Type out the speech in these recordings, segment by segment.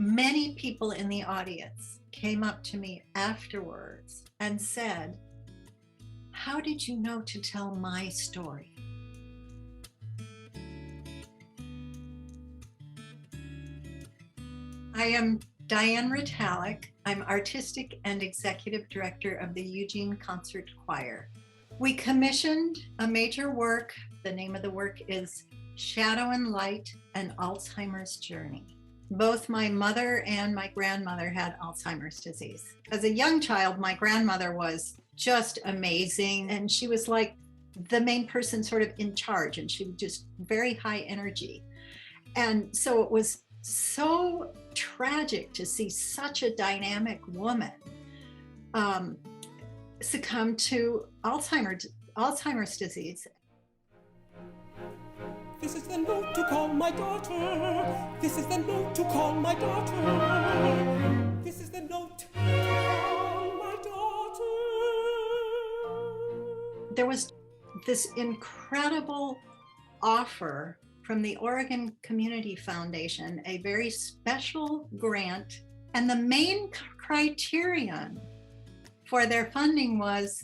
Many people in the audience came up to me afterwards and said, "How did you know to tell my story?" I am Diane Retallack. I'm Artistic and Executive Director of the Eugene Concert Choir. We commissioned a major work. The name of the work is Shadow and Light, an Alzheimer's Journey. Both my mother and my grandmother had Alzheimer's disease. As a young child, my grandmother was just amazing, and she was like the main person sort of in charge, and she was just very high energy. And so it was so tragic to see such a dynamic woman succumb to Alzheimer's disease. This is the note to call my daughter. This is the note to call my daughter. This is the note to call my daughter. There was this incredible offer from the Oregon Community Foundation, a very special grant, and the main criterion for their funding was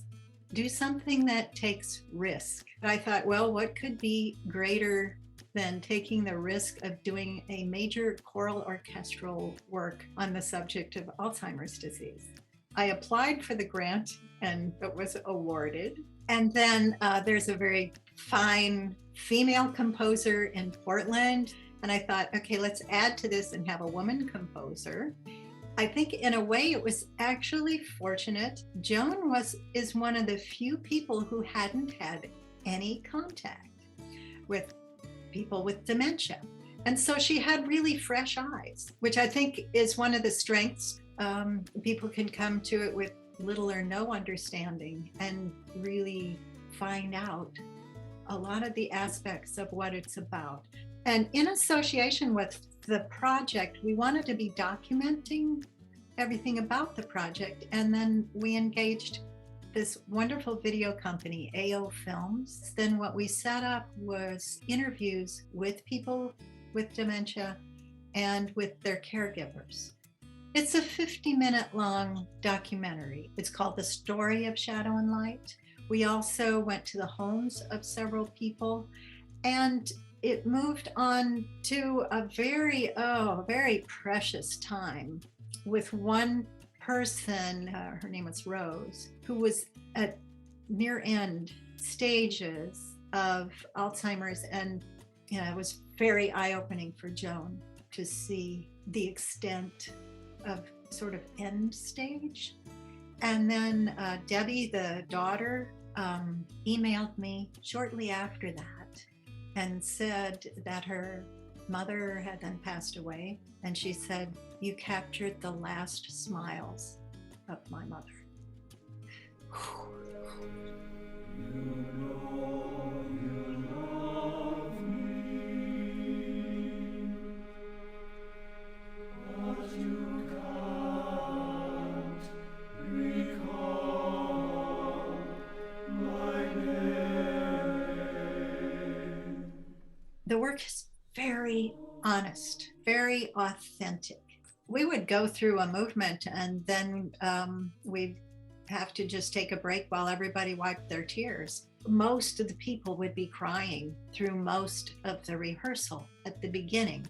do something that takes risk. I thought, well, what could be greater than taking the risk of doing a major choral orchestral work on the subject of Alzheimer's disease? I applied for the grant and it was awarded. And then there's a very fine female composer in Portland. And I thought, okay, let's add to this and have a woman composer. I think in a way it was actually fortunate. Joan is one of the few people who hadn't had any contact with people with dementia. And so she had really fresh eyes, which I think is one of the strengths. People can come to it with little or no understanding and really find out a lot of the aspects of what it's about. And in association with the project, we wanted to be documenting everything about the project. And then we engaged this wonderful video company, AO Films. Then what we set up was interviews with people with dementia and with their caregivers. It's a 50-minute long documentary. It's called The Story of Shadow and Light. We also went to the homes of several people, and it moved on to a very precious time with one person, her name was Rose, who was at near end stages of Alzheimer's. And it was very eye-opening for Joan to see the extent of sort of end stage. And then Debbie, the daughter, emailed me shortly after that and said that her mother had then passed away. And she said, "You captured the last smiles of my mother." The work is very honest, very authentic. We would go through a movement and then we'd have to just take a break while everybody wiped their tears. Most of the people would be crying through most of the rehearsal at the beginning.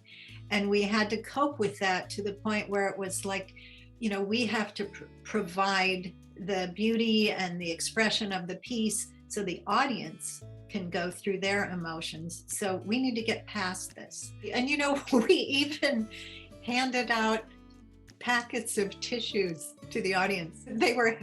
And we had to cope with that to the point where it was like, we have to provide the beauty and the expression of the piece so the audience can go through their emotions. So we need to get past this. And we even handed out packets of tissues to the audience. They were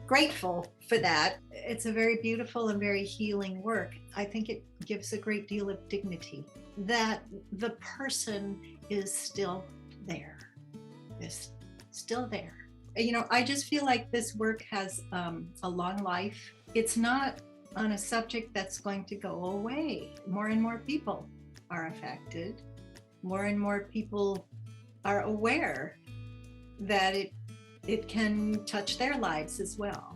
grateful for that. It's a very beautiful and very healing work. I think it gives a great deal of dignity that the person is still there. Is still there. I just feel like this work has a long life. It's not on a subject that's going to go away. More and more people are affected. More and more people are aware that it can touch their lives as well.